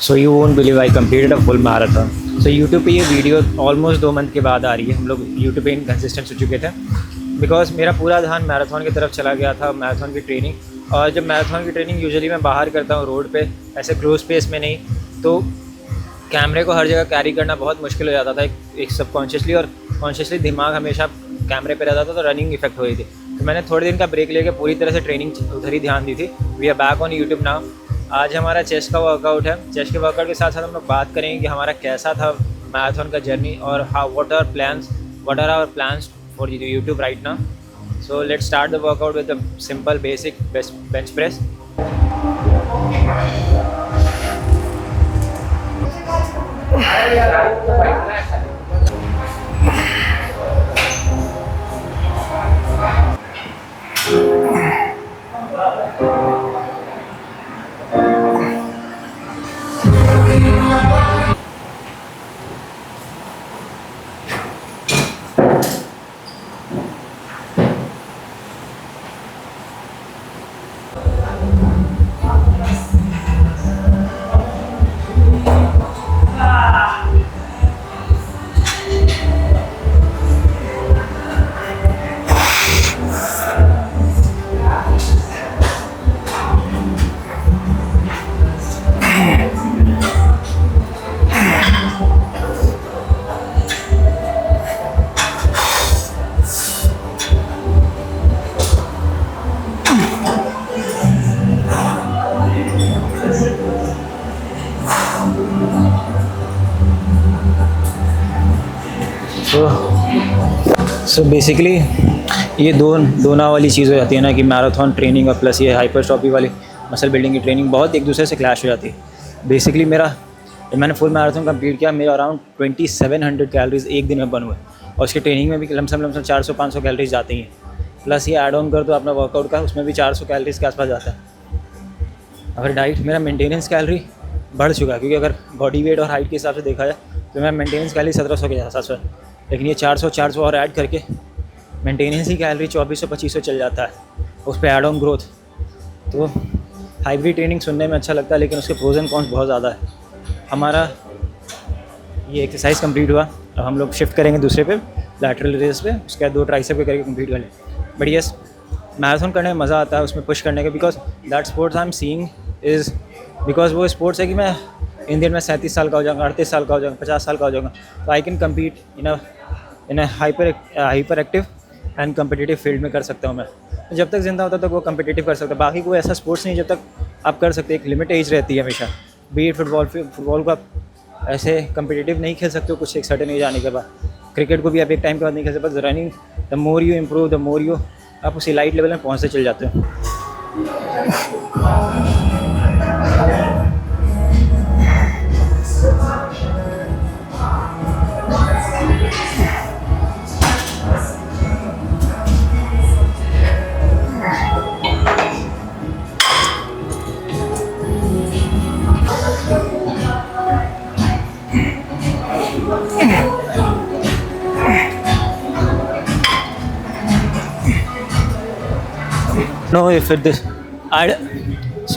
So you won't believe I completed a full marathon. So YouTube पे ये video almost 2 month के बाद आ रही है। हम लोग यूट्यूब पे इनकन्सिस्टेंट हो चुके थे बिकॉज मेरा पूरा ध्यान मैराथन की तरफ चला गया था, मैराथन की ट्रेनिंग। और जब मैराथन की ट्रेनिंग यूजुअली मैं बाहर करता हूँ रोड पे, ऐसे क्लोज स्पेस में नहीं, तो कैमरे को हर जगह कैरी करना बहुत मुश्किल हो जाता था। एक सबकॉन्शियसली और कॉन्शियसली दिमाग हमेशा कैमरे पे रहता था, तो रनिंग इफेक्ट हो रही थी। तो मैंने थोड़े दिन का ब्रेक लेके पूरी तरह से ट्रेनिंग उधर ही ध्यान दी थी। We are back on YouTube now. आज हमारा चेस्ट का वर्कआउट है। चेस्ट के वर्कआउट के साथ साथ हम लोग बात करेंगे कि हमारा कैसा था मैराथन का जर्नी और how what are our plans for YouTube right now. So let's start the workout with the simple basic bench press. So basically ये दोना वाली चीज़ हो जाती है ना कि मैराथन ट्रेनिंग और प्लस ये हाइपरट्रॉफी वाली मसल बिल्डिंग की ट्रेनिंग बहुत एक दूसरे से क्लैश हो जाती है। बेसिकली मैंने फुल मैराथन कंप्लीट किया, मेरा अराउंड 2700 कैलोरीज एक दिन में बन हुए और उसकी ट्रेनिंग में भी लमसम 400-500 कैलोरीज जाती हैं। प्लस ये ऐड ऑन कर दो अपना वर्कआउट का, उसमें भी 400 कैलोरीज के आसपास जाता है। अगर डाइट मेरा मेंटेनेंस कैलोरी बढ़ चुका है, क्योंकि अगर बॉडी वेट और हाइट के हिसाब से देखा जाए तो मेरा मेंटेनेंस कैलोरी 1700 के आसपास है, लेकिन ये 400 और ऐड करके मेंटेनेंस ही कैलोरी 2400-2500 चल जाता है। उस पर ऐड ऑन ग्रोथ। तो हाइब्रिड ट्रेनिंग सुनने में अच्छा लगता है, लेकिन उसके प्रोज एंड कॉन्स बहुत ज़्यादा है। हमारा ये एक्सरसाइज कंप्लीट हुआ, अब हम लोग शिफ्ट करेंगे दूसरे पे, लैटरल रेस पे, उसके बाद 2 ट्राइसेप के करके कंप्लीट कर लें। बट यस, मैराथन करने में मज़ा आता है, उसमें पुश करने का, because that sports I am seeing is because वो स्पोर्ट्स है कि मैं इंडियन में 37 साल का हो जाऊँगा, 38 साल का हो जाऊँगा, 50 साल का हो जाऊँगा, तो I can compete in a hyper active and competitive field में कर सकता हूँ मैं। तो जब तक ज़िंदा होता तक वो कम्पिटिटिव कर सकता है। बाकी कोई ऐसा स्पोर्ट्स नहीं जब तक आप कर सकते। एक लिमिट एज रहती है हमेशा। बीट फुटबॉल को आप ऐसे कम्पिटिटिव नहीं खेल सकते हो कुछ एक सर्टेन एज आने के बाद। क्रिकेट को भी आप एक टाइम के बाद नहीं खेल सकते। Running the more you improve, the more you आप उसी लाइट लेवल में पहुँचते चल जाते हो।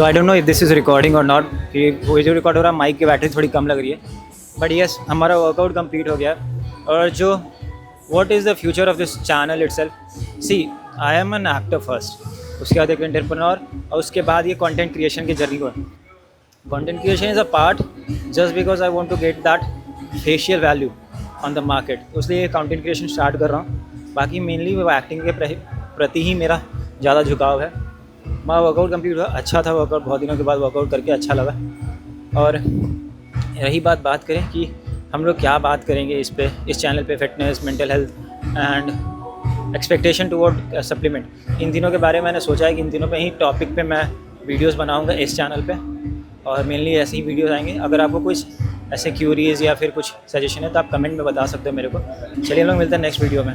I don't know if this is recording or not। कि वो जो रिकॉर्ड हो रहा है माइक की बैटरी थोड़ी कम लग रही है। बट यस, हमारा वर्कआउट कंप्लीट हो गया। और जो what is the future of this channel itself, see I am an actor first, उसके बाद एक एंटरप्रेन्योर, और उसके बाद ये कंटेंट क्रिएशन की जर्नी को। Content creation is a part just because I want to get that facial value on the market, इसलिए ये कंटेंट क्रिएशन स्टार्ट कर रहा हूँ। बाकी मेनली वो एक्टिंग के प्रति ही मेरा ज़्यादा झुकाव है। मेरा वर्कआउट कंप्लीट हुआ, अच्छा था वर्कआउट, बहुत दिनों के बाद वर्कआउट करके अच्छा लगा। और रही बात करें कि हम लोग क्या बात करेंगे इस चैनल पे, fitness, mental health and expectation toward supplement, इन तीनों के बारे में मैंने सोचा है कि इन तीनों पे ही टॉपिक पे मैं वीडियोस बनाऊंगा इस चैनल पे, और मेनली ऐसे ही वीडियोस आएंगे। अगर आपको कुछ ऐसे क्यूरीज या फिर कुछ सजेशन है तो आप कमेंट में बता सकते हो मेरे को। चलिए हम लोग मिलते हैं नेक्स्ट वीडियो में।